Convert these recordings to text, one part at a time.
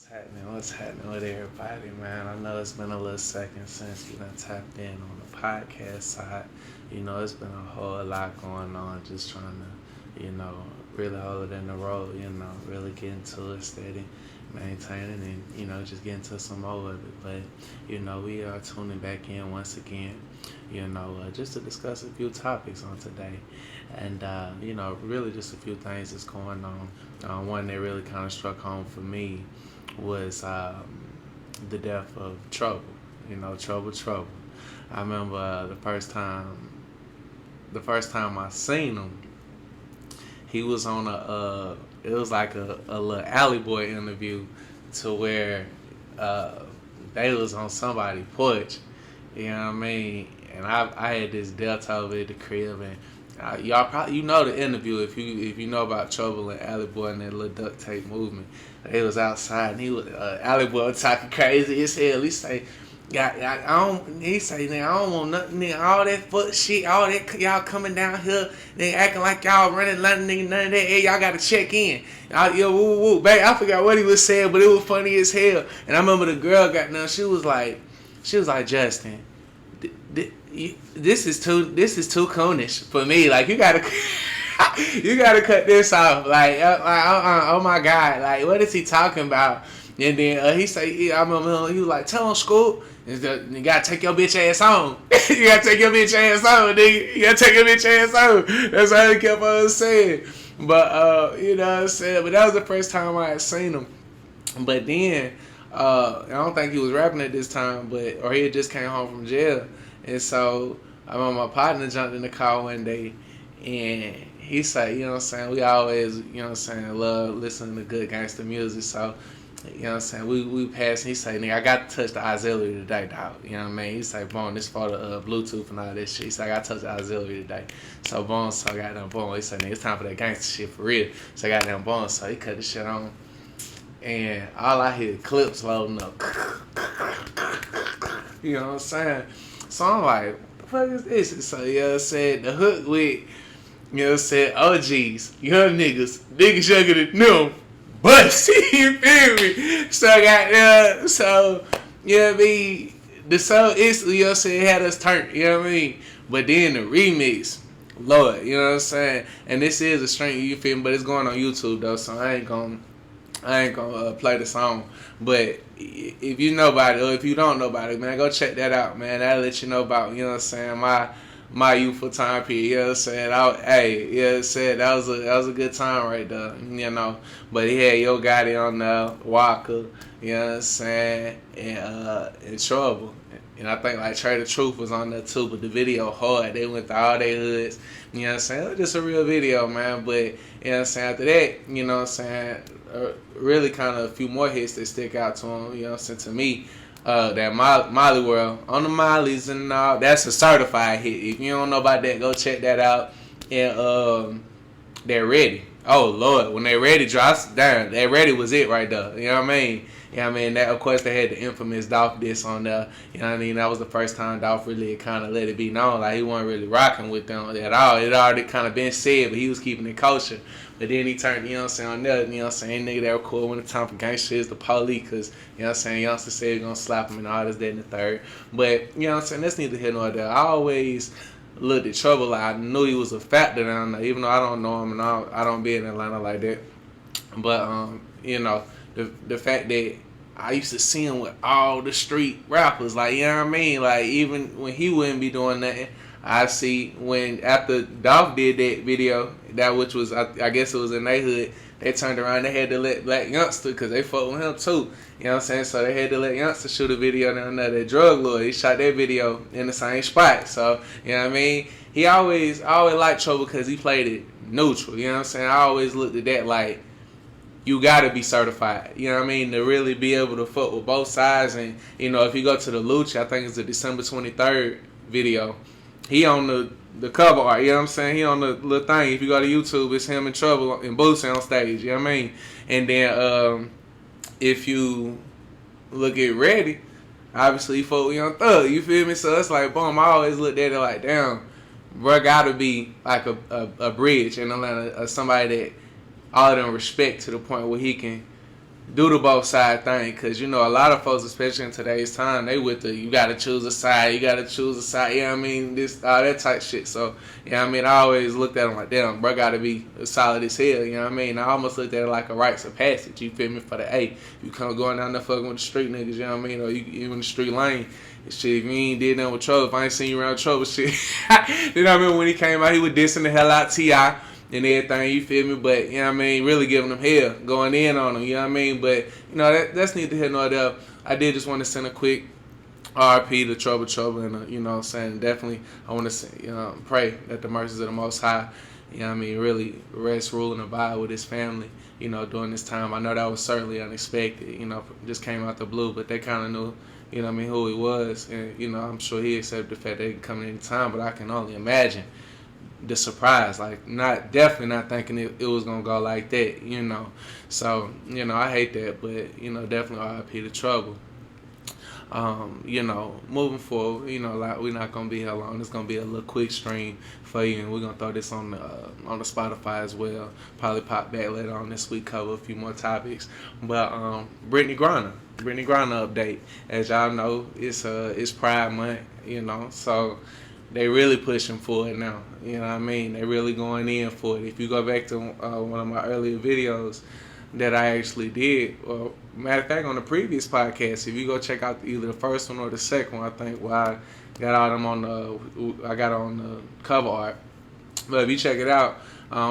What's happening with everybody, man? I know it's been a little second since we done tapped in on the podcast side. It's been a whole lot going on, just trying to, really hold it in the road, really getting to it steady, maintaining and, just getting to some more of it. But, we are tuning back in once again, just to discuss a few topics on today. And, really just a few things that's going on. One that really kind of struck home for me was the death of Trouble. Trouble. I remember the first time I seen him, he was on it was like a little Alley Boy interview to where they was on somebody's porch, you know what I mean? And I had this Delta over at the crib, and y'all probably the interview if you know about Trouble and Alley Boy and that little duct tape movement. They was outside and he was Alley Boy was talking crazy as hell. He say, I don't want nothing, nigga, all that fuck shit, all that y'all coming down here, they acting like y'all running London, nigga, none of that. Hey, y'all gotta check in. Woo, babe, I forgot what he was saying, but it was funny as hell. And I remember the girl got down. She was like, Justin, this is too coonish for me. Like, you gotta cut this off. Like, oh my God, like, what is he talking about? And then he say, I remember he was like, tell him, Scoop, you gotta take your bitch ass home. You gotta take your bitch ass home, nigga. You gotta take your bitch ass home. That's how he kept on saying. But you know what I'm saying. But that was the first time I had seen him. But then I don't think he was rapping at this time, or he had just came home from jail. And so I remember my partner jumped in the car one day, and he said, you know what I'm saying, we always, love listening to good gangster music. So, you know what I'm saying, we passed, and he said, nigga, I got to touch the auxiliary today, dog. You know what I mean? He said, boom, this for the Bluetooth and all that shit. He said, I got to touch the auxiliary today. So, boom, so I got them, boom. He said, nigga, it's time for that gangster shit for real. So I got them, boom, so he cut the shit on. And all I hear clips loading up. You know what I'm saying? So I'm like, what the fuck is this? So, you know what I'm saying, the hook with, you know what I'm saying, OGs, young niggas younger than them, bust, you feel me? So I got, so, you know what I mean, the song instantly, you know what I'm saying, had us turned, you know what I mean? But then the remix, Lord, you know what I'm saying? And this is a straight, you feel me, but it's going on YouTube though, so I ain't gonna play the song. But if you know about it, or if you don't know about it, man, go check that out, man. That'll let you know about, you know what I'm saying, my youthful time period, you know what I'm saying. You know what I'm saying, that was a good time right there, But he had Yo Gotti on there, Walker, you know what I'm saying, and Trouble. And I think like Trade the Truth was on there too, but the video hard. They went to all their hoods, you know what I'm saying. It was just a real video, man. But you know what I'm saying, after that, you know what I'm saying, really kind of a few more hits that stick out to him, you know what I'm saying, to me. That Molly World, on the Mollies and all, that's a certified hit. If you don't know about that, go check that out. And They're Ready. Oh Lord, when They're Ready drops down, They're Ready was it right there. You know what I mean? That, of course, they had the infamous Dolph diss on there. You know what I mean? That was the first time Dolph really kind of let it be known. Like, he wasn't really rocking with them at all. It already kind of been said, but he was keeping it kosher. But then he turned, you know what I'm saying, on there, you know what I'm saying, nigga, that were cool when the time for gangster is the police, because, you know what I'm saying, youngster said he's going to slap him and all this, that, and the third. But, you know what I'm saying, that's neither here nor there. I always looked at Trouble like I knew he was a factor down there, even though I don't know him and I don't be in Atlanta like that. But, the fact that I used to see him with all the street rappers, like, you know what I mean? Like, even when he wouldn't be doing nothing, I see when, after Dolph did that video, that which was, I guess it was in their hood, they turned around, they had to let Black Youngster, because they fucked with him too, you know what I'm saying? So they had to let Youngster shoot a video down there, that drug lord, he shot that video in the same spot. So, you know what I mean? I always liked Trouble because he played it neutral, you know what I'm saying? I always looked at that like, you gotta be certified, you know what I mean, to really be able to fuck with both sides. And, if you go to the Lucha, I think it's the December 23rd video, he on the cover art, you know what I'm saying, he on the little thing. If you go to YouTube, it's him in Trouble and Boosie on stage, you know what I mean. And then if you look at Ready, obviously he fuck with Young Thug, you feel me? So it's like, boom, I always looked at it like, damn, bro, gotta be like a bridge in Atlanta, somebody that all of them respect to the point where he can do the both side thing, because you know a lot of folks, especially in today's time, they with the you gotta choose a side, you know what I mean, this all that type shit. So you know what I mean, I always looked at them like, damn, bro, gotta be solid as hell. You know what I mean? I almost looked at it like a rites of passage. You feel me? For the you come going down there fucking with the street niggas. You know what I mean? Or you in the street lane. Shit, if you ain't did nothing with trouble, if I ain't seen you around trouble, shit. You know what I mean? When he came out, he was dissing the hell out T.I. and everything, you feel me? But, you know what I mean, really giving them hell, going in on them, you know what I mean? But, you know, that's neither here nor there. I did just want to send a quick RP to Trouble, and, you know what I'm saying, definitely I want to pray that the mercies of the Most High, you know what I mean, really rest, rule, and abide with his family, you know, during this time. I know that was certainly unexpected, you know, just came out the blue, but they kind of knew, you know what I mean, who he was, and, you know, I'm sure he accepted the fact that he could come at any time, but I can only imagine the surprise, like definitely not thinking it was gonna go like that, you know. So, you know, I hate that, but you know, definitely RIP to Trouble. You know, moving forward, you know, like we're not gonna be here long. It's gonna be a little quick stream for you, and we're gonna throw this on the Spotify as well. Probably pop back later on this week, cover a few more topics. But Brittney Griner update. As y'all know, it's Pride Month, you know, so they really pushing for it now. You know what I mean? They really going in for it. If you go back to one of my earlier videos that I actually did, or matter of fact, on the previous podcast, if you go check out either the first one or the second one, I think I got all them on the cover art. But if you check it out,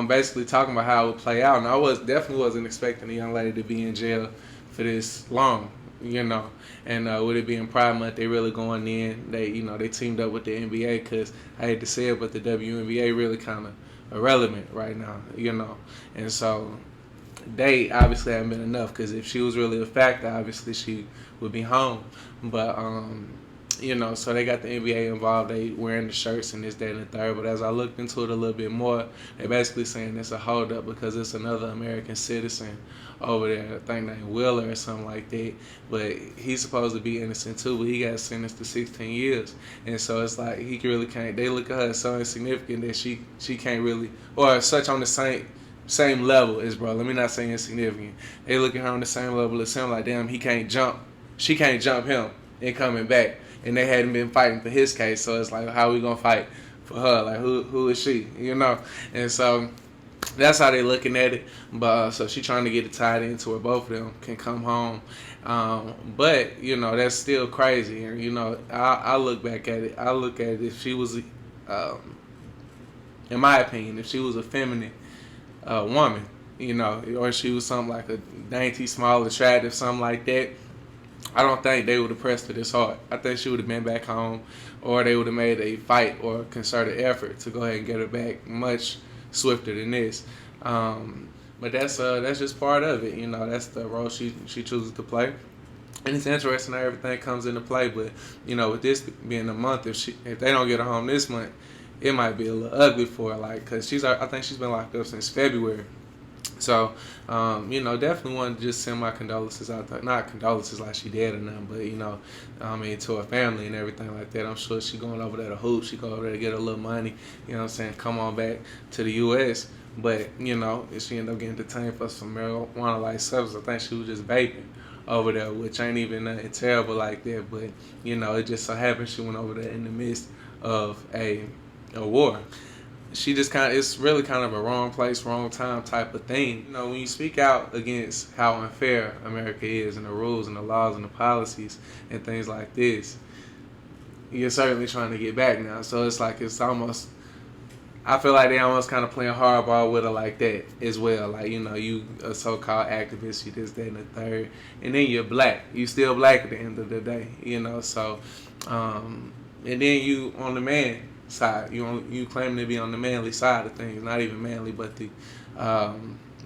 basically talking about how it would play out, and I definitely wasn't expecting a young lady to be in jail for this long, you know. And with it being Pride Month, they really going in. They teamed up with the NBA, because I hate to say it, but the WNBA really kind of irrelevant right now, you know. And so they obviously haven't been enough, because if she was really a factor, obviously she would be home. But you know, so they got the NBA involved. They wearing the shirts and this, that, and the third. But as I looked into it a little bit more, they basically saying it's a holdup because it's another American citizen over there, I think named Wheeler or something like that. But he's supposed to be innocent too, but he got sentenced to 16 years. And so it's like he really can't. They look at her as so insignificant that she can't really, or such on the same level as bro. Let me not say insignificant. They look at her on the same level as him. Like, damn, he can't jump. She can't jump him and coming back. And they hadn't been fighting for his case, so it's like, how we gonna fight for her? Like, who is she? You know? And so that's how they looking at it. But so she trying to get it tied into where both of them can come home. But you know, that's still crazy. And you know, I look back at it. I look at it, if she was, in my opinion, if she was a feminine woman, you know, or she was something like a dainty, small, attractive, something like that, I don't think they would have pressed her this hard. I think she would have been back home, or they would have made a fight or concerted effort to go ahead and get her back much swifter than this. But that's just part of it. You know, that's the role she chooses to play. And it's interesting how everything comes into play. But, you know, with this being a month, if they don't get her home this month, it might be a little ugly for her. Like, because I think she's been locked up since February. So, you know, definitely want to just send my condolences out there. Not condolences like she dead or nothing, but, you know, I mean, to her family and everything like that. I'm sure she going over there to hoop. She go over there to get a little money, you know what I'm saying, come on back to the U.S. But, you know, if she ended up getting detained for some marijuana-like substance, I think she was just vaping over there, which ain't even nothing terrible like that. But, you know, it just so happened she went over there in the midst of a war. She just it's really kind of a wrong place, wrong time type of thing. You know, when you speak out against how unfair America is and the rules and the laws and the policies and things like this, you're certainly trying to get back now. So it's like, it's almost, I feel like they almost kind of playing hardball with her like that as well. Like, you know, you a so-called activist, you this, that, and the third, and then you're black. You still black at the end of the day, you know. So, and then you on the man side, you claim to be on the manly side of things, not even manly, but the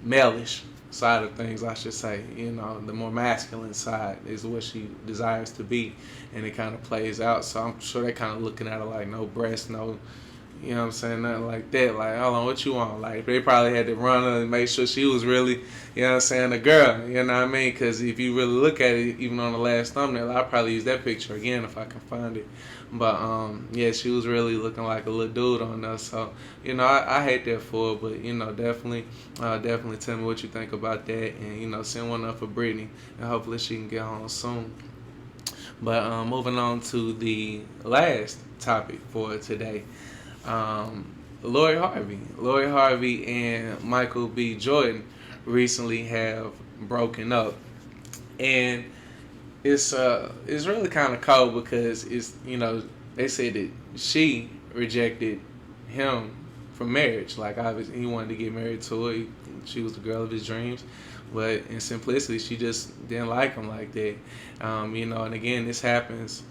male-ish side of things, I should say. You know, the more masculine side is what she desires to be, and it kind of plays out. So I'm sure they're kind of looking at her like, no breasts, no, You know what I'm saying? Nothing like that. Like, hold on, what you want? Like, they probably had to run her and make sure she was really, you know what I'm saying, a girl. You know what I mean? Because if you really look at it, even on the last thumbnail, I'll probably use that picture again if I can find it. But, yeah, she was really looking like a little dude on us. So, you know, I hate that for her. But, you know, definitely tell me what you think about that. And, you know, send one up for Brittney. And hopefully she can get home soon. But moving on to the last topic for today. Lori Harvey and Michael B. Jordan recently have broken up, and it's really kind of cold because it's, you know, they said that she rejected him for marriage. Like, obviously he wanted to get married to her. She was the girl of his dreams, but in simplicity she just didn't like him like that. You know, and again, this happens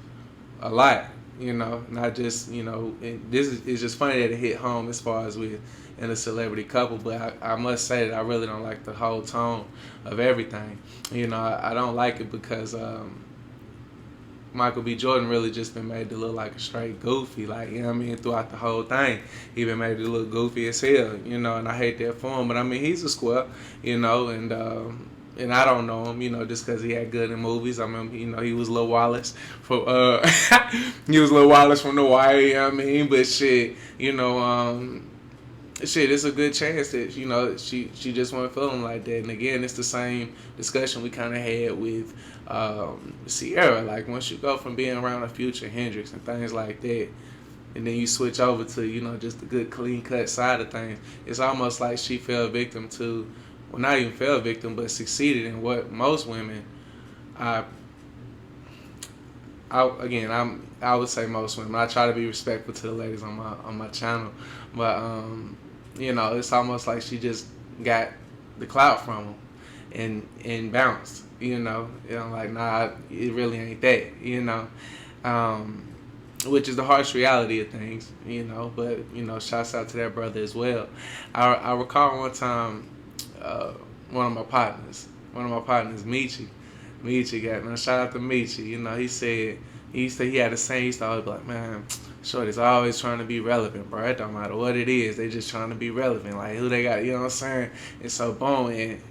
a lot. You know, not just, you know, this is just funny that it hit home as far as with in a celebrity couple, but I must say that I really don't like the whole tone of everything. You know, I don't like it because Michael B. Jordan really just been made to look like a straight goofy, like, you know what I mean, throughout the whole thing. He been made to look goofy as hell, you know, and I hate that for him. But I mean, he's a square, you know, and I don't know him, you know, just because he had good in movies. I mean, you know, he was Lil Wallace from he was Lil Wallace from The Wire, you know what I mean? But shit, you know, it's a good chance that, you know, she just wasn't feeling like that. And again, it's the same discussion we kind of had with Sierra. Like, once you go from being around a Future, Hendrix, and things like that, and then you switch over to, you know, just the good clean cut side of things, it's almost like she fell victim to, well, not even fell victim, but succeeded in what most women, I would say most women. I try to be respectful to the ladies on my channel, but you know, it's almost like she just got the clout from him and bounced. You know, like, nah, it really ain't that. You know, which is the harsh reality of things. You know, but, you know, shouts out to that brother as well. I recall one time, one of my partners, Michi got, man, shout out to Michi. You know, he said he had a saying. He used to always be like, man, shorty's always trying to be relevant, bro. It don't matter what it is, they just trying to be relevant. Like, who they got, you know what I'm saying? And so, boom, and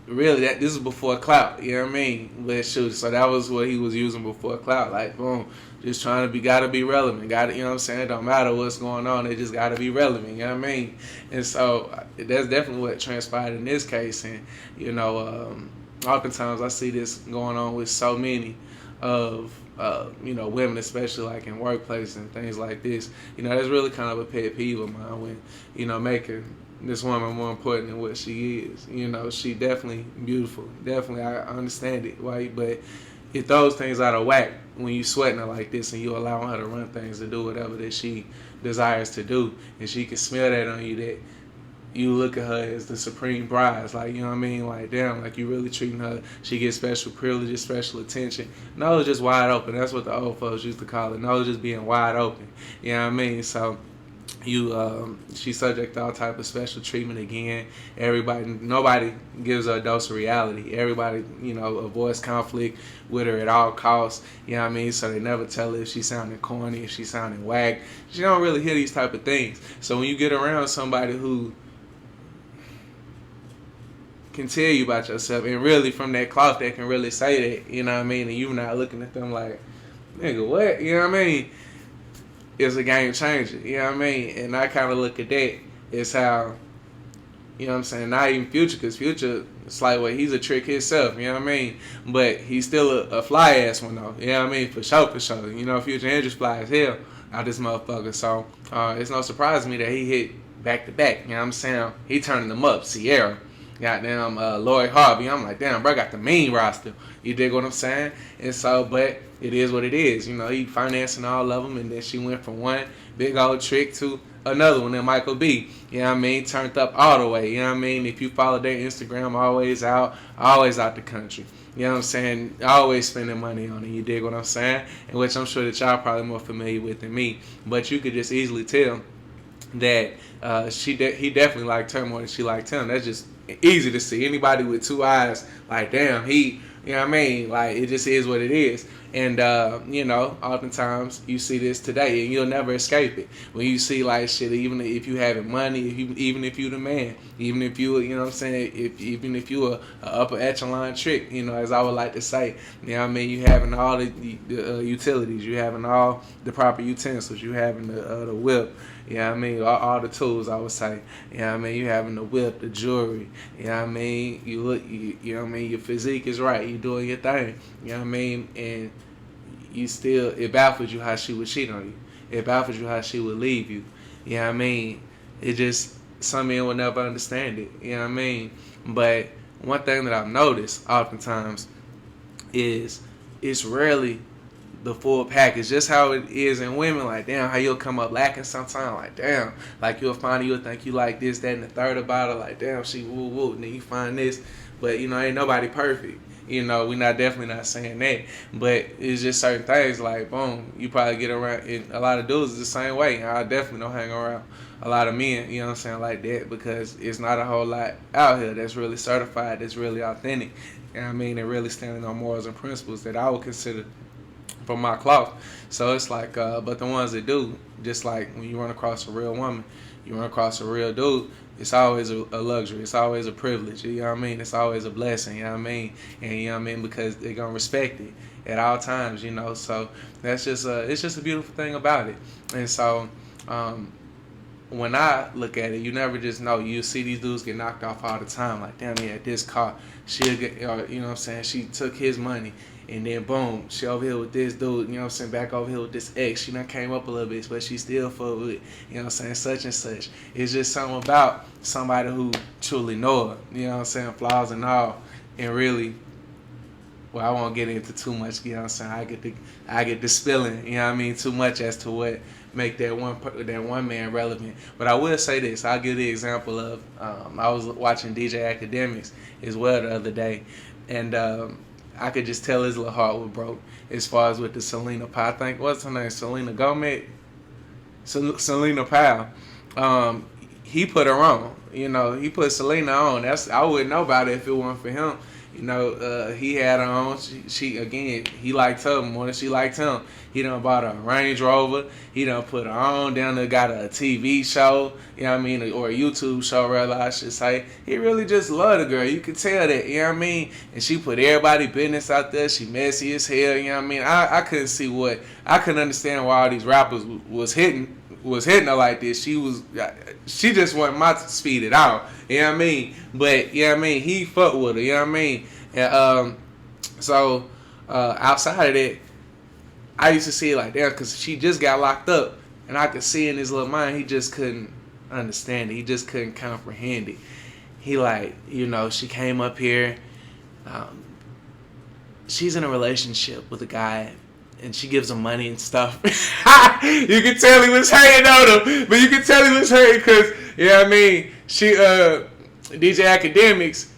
really, this is before clout, you know what I mean? But shoot, so that was what he was using before clout. Like, boom, just trying to gotta be relevant. Gotta, you know what I'm saying? It don't matter what's going on, they just gotta be relevant, you know what I mean? And so that's definitely what transpired in this case. And, you know, oftentimes I see this going on with so many of you know, women, especially like in workplaces and things like this. You know, that's really kind of a pet peeve of mine, when, you know, making this woman more important than what she is. You know, she definitely beautiful. Definitely, I understand it, right? But it throws things out of whack when you sweating her like this and you allowing her to run things and do whatever that she desires to do. And she can smell that on you, that you look at her as the supreme prize. Like, you know what I mean? Like, damn, like, you really treating her. She gets special privileges, special attention. Nose just wide open. That's what the old folks used to call it. Nose just being wide open. You know what I mean? So she's subject to all type of special treatment again. Nobody gives her a dose of reality. Everybody, you know, avoids conflict with her at all costs. You know what I mean? So they never tell her if she's sounding corny, if she's sounding whack. She don't really hear these type of things. So when you get around somebody who can tell you about yourself, and really from that cloth that can really say that, you know what I mean, and you not looking at them like, nigga, what? You know what I mean? It's a game changer, you know what I mean? And I kind of look at that as how, you know what I'm saying, not even Future, because Future, it's like, well, he's a trick himself, you know what I mean? But he's still a fly ass one though, you know what I mean? For sure. You know, Future Hendrix fly as hell out this motherfucker. So it's no surprise to me that he hit back to back, you know what I'm saying? He turning them up, Sierra. Goddamn, Lori Harvey. I'm like, damn, bro, got the mean roster. You dig what I'm saying? And so, but it is what it is. You know, he financing all of them, and then she went from one big old trick to another one, then Michael B. You know what I mean? Turned up all the way. You know what I mean? If you follow their Instagram, always out the country. You know what I'm saying? Always spending money on it. You dig what I'm saying? And which I'm sure that y'all probably more familiar with than me. But you could just easily tell that he definitely liked her more than she liked him. That's just easy to see. Anybody with two eyes, like, damn, he You know what I mean? Like, it just is what it is. And, you know, oftentimes you see this today and you'll never escape it. When you see, like, shit, even if you having money, even if you the man, even if you, you know what I'm saying, even if you a upper echelon trick, you know, as I would like to say, you know what I mean, you having all the utilities, you having all the proper utensils, you having the whip, you know what I mean, all the tools, I would say, you know what I mean, you having the whip, the jewelry, you know what I mean, you look, you know what I mean, your physique is right, you doing your thing, you know what I mean, and you still, it baffles you how she would cheat on you. It baffles you how she would leave you. You know what I mean? It just, some men will never understand it. You know what I mean? But one thing that I've noticed oftentimes is it's rarely the full package. Just how it is in women, like, damn, how you'll come up lacking sometimes. Like, damn, like you'll think you like this, that, and the third about her. Like, damn, she woo woo. And then you find this. But, you know, ain't nobody perfect. You know, we're definitely not saying that, but it's just certain things like, boom, you probably get around, and a lot of dudes is the same way. I definitely don't hang around a lot of men, you know what I'm saying, like that, because it's not a whole lot out here that's really certified, that's really authentic, you know what I mean, and really standing on morals and principles that I would consider from my cloth. So it's like, but the ones that do, just like when you run across a real woman, you run across a real dude, it's always a luxury. It's always a privilege. You know what I mean? It's always a blessing. You know what I mean? And you know what I mean, because they're gonna respect it at all times. You know, so that's just it's just a beautiful thing about it. And so when I look at it, you never just know. You see these dudes get knocked off all the time. Like, damn, he had this car. She'll get, you know what I'm saying? She took his money. And then, boom, she over here with this dude, you know what I'm saying, back over here with this ex. She done came up a little bit, but she still fuck with, you know what I'm saying, such and such. It's just something about somebody who truly know her, you know what I'm saying, flaws and all. And really, well, I won't get into too much, you know what I'm saying. I get the spilling, you know what I mean, too much as to what make that one man relevant. But I will say this. I'll give the example of, I was watching DJ Akademics as well the other day. And, I could just tell his little heart was broke as far as with the Celina Powell. I think, what's her name? Selena Gomez? Celina Powell. He put her on. You know, he put Selena on. I wouldn't know about it if it weren't for him. You know, he had her on. She again, he liked her more than she liked him. He done bought a Range Rover. He done put her on. Down there got a TV show, you know what I mean, or a YouTube show, rather, I should say. He really just loved the girl. You could tell that, you know what I mean? And she put everybody business out there. She messy as hell, you know what I mean? I couldn't understand why all these rappers was hitting her like this. She just wanted my to speed it out, you know what I mean? But, you know what I mean, he fucked with her, you know what I mean? And so outside of that, I used to see it like that because she just got locked up, and I could see in his little mind he just couldn't understand it. He just couldn't comprehend it. He like, you know, she came up here. She's in a relationship with a guy, and she gives him money and stuff. You can tell he was hating on him, but you can tell he was hating because, you know what I mean, she, DJ Akademics,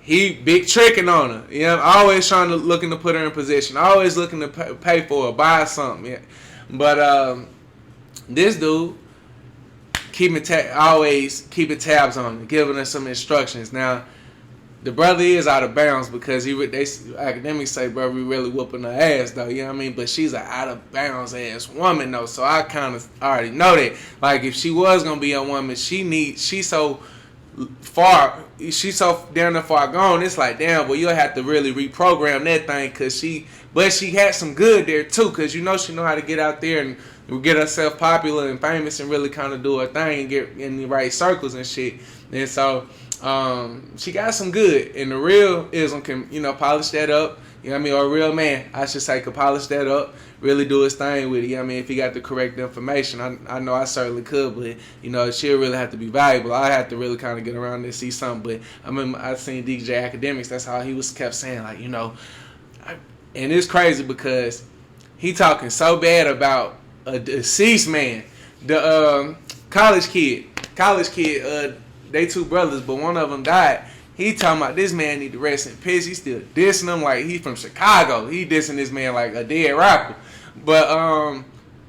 he big tricking on her. You know, always looking to put her in position. Always looking to pay for her, buy something. Yeah. But this dude, always keeping tabs on her, giving her some instructions. Now, the brother is out of bounds because academics say, bro, we really whooping her ass, though. You know what I mean? But she's an out of bounds ass woman, though. So I kind of already know that. Like, if she was gonna be a woman, she's so far, she's so damn near far gone. It's like, damn, well, you'll have to really reprogram that thing, but she had some good there too, cause you know she know how to get out there and get herself popular and famous and really kind of do her thing and get in the right circles and shit. And so she got some good, and the real ism can, you know, polish that up. You know what I mean? Or a real man, I should say, could polish that up, really do his thing with it. You know what I mean? If he got the correct information, I know I certainly could, but, you know, she'll really have to be valuable. I have to really kind of get around and see something. But I mean, I seen DJ Academics, that's how he kept saying, like, you know, and it's crazy because he talking so bad about a deceased man. The college kid, they two brothers, but one of them died. He talking about this man need to rest in peace. He still dissing him like he from Chicago. He dissing this man like a dead rapper. But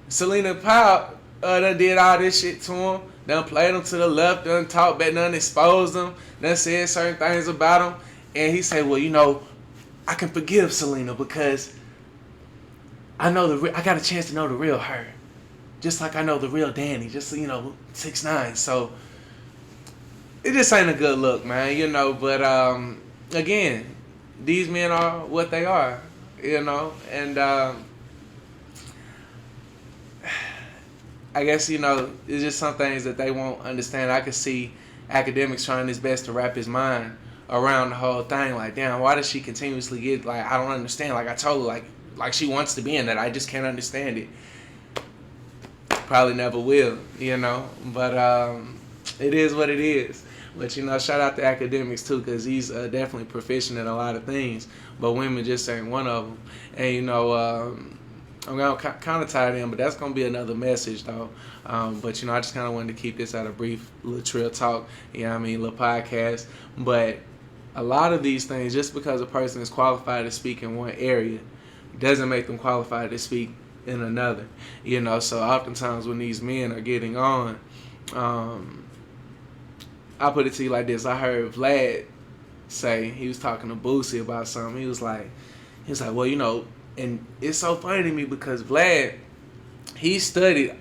Celina Powell done did all this shit to him. Done played him to the left. Done talked back. Done exposed him. Done said certain things about him. And he said, well, you know, I can forgive Celina because I got a chance to know the real her, just like I know the real Danny, just 6'9". So it just ain't a good look, man. But again, these men are what they are, and I guess it's just some things that they won't understand. I could see Akademiks trying his best to wrap his mind around the whole thing. Like, damn, why does she continuously get like, I don't understand. Like I told her, like she wants to be in that. I just can't understand it. Probably never will, But it is what it is. But shout out to Akademiks too, because he's definitely proficient in a lot of things. But women just ain't one of them. And I'm gonna kind of tie it in, but that's gonna be another message though. But I just kind of wanted to keep this at a brief little Trill Talk, little podcast. But a lot of these things, just because a person is qualified to speak in one area, doesn't make them qualified to speak in another. So oftentimes when these men are getting on, I'll put it to you like this. I heard Vlad say, he was talking to Boosie about something. He was like, well, and it's so funny to me because Vlad, he studies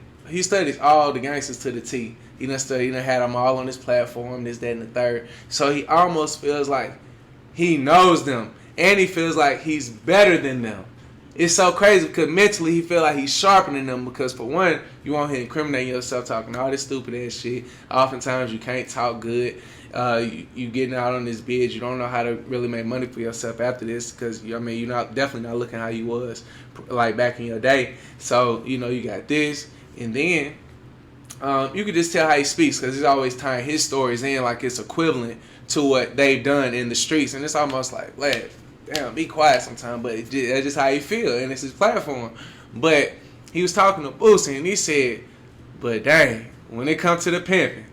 all the gangsters to the T. He done had them all on his platform, this, that, and the third. So he almost feels like he knows them, and he feels like he's better than them. It's so crazy because mentally he feel like he's sharpening them because for one, you won't hear incriminating yourself talking all this stupid ass shit. Oftentimes you can't talk good. You getting out on this bid. You don't know how to really make money for yourself after this because you're definitely not looking how you was like back in your day. So you got this, and then you can just tell how he speaks because he's always tying his stories in like it's equivalent to what they've done in the streets, and it's almost like, Vlad, damn, be quiet sometime, but that's just how he feel, and it's his platform. But he was talking to Boosie, and he said, but dang, when it comes to the pimping,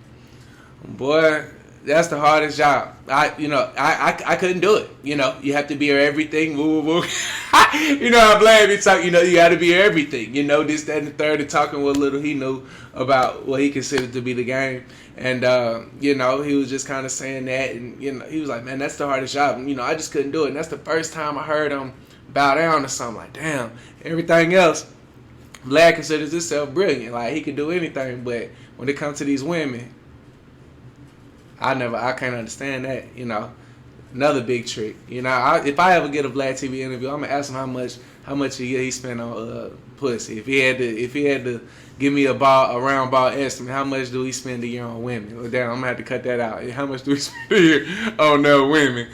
boy, that's the hardest job. I couldn't do it. You have to be everything. Woo, woo, woo. How Vlad be talking. You got to be everything. This, that, and the third, and talking what little he knew about what he considered to be the game. And he was just kind of saying that, and he was like, man, that's the hardest job. And, I just couldn't do it. And that's the first time I heard him bow down to something. Like, damn, everything else, Vlad considers himself brilliant. Like he can do anything, but when it comes to these women, I can't understand that. Another big trick. If I ever get a Vlad TV interview, I'm gonna ask him how much a year he spent on pussy. If he had to give me a round ball estimate, how much do he spend a year on women? Well, damn, I'm gonna have to cut that out. How much do we spend a year on women?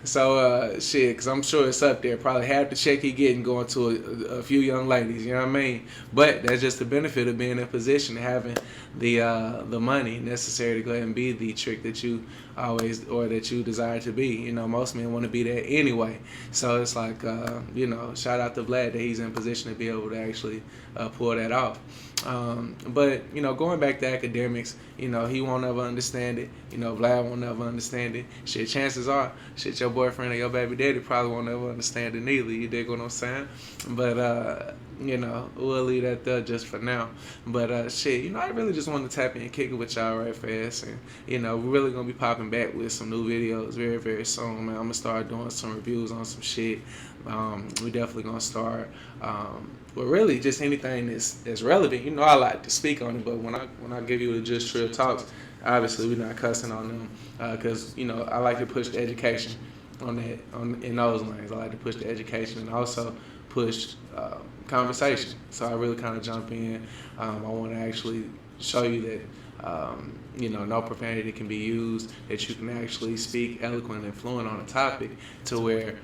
So shit, because I'm sure it's up there. Probably half the check he getting going to a few young ladies. You know what I mean? But that's just the benefit of being in position, having the money necessary to go ahead and be the trick that you always or that you desire to be. Most men want to be that anyway. So it's like shout out to Vlad that he's in position to be able to actually pull that off. But going back to Akademiks, he won't ever understand it. Vlad won't ever understand it. Shit, chances are, your boyfriend or your baby daddy probably won't ever understand it neither. You dig what I'm saying? But we'll leave that there just for now. But I really just wanted to tap in and kick it with y'all right fast, and we're really gonna be popping back with some new videos very, very soon, man. I'm gonna start doing some reviews on some shit. We definitely gonna start. But really, just anything that's relevant. I like to speak on it, but when I give you the just Trill Talks, obviously we're not cussing on them because I like to push the education in those lanes. I like to push the education and also push conversation. So I really kind of jump in. I want to actually show you that no profanity can be used, that you can actually speak eloquent and fluent on a topic to where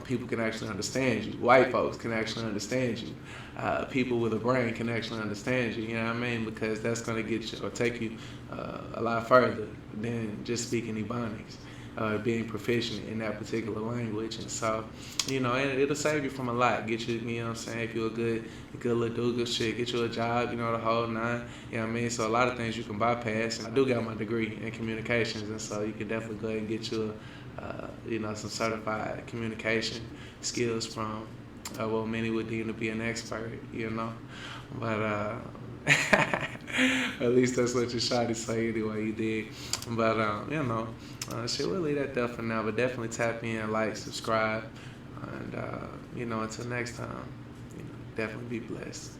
people can actually understand you. White folks can actually understand you. People with a brain can actually understand you. You know what I mean? Because that's going to get you or take you a lot further than just speaking Ebonics. Being proficient in that particular language, and so and it'll save you from a lot. Get you, what I'm saying, if you're a good little dude, good shit, get you a job, the whole nine. You know what I mean? So a lot of things you can bypass. And I do got my degree in communications, and so you can definitely go ahead and get you some certified communication skills from what many would deem to be an expert. But At least that's what your shawty say anyway, you did. But, you know, shit, we'll leave that there for now. But definitely tap in, like, subscribe. And, you know, until next time, you know, definitely be blessed.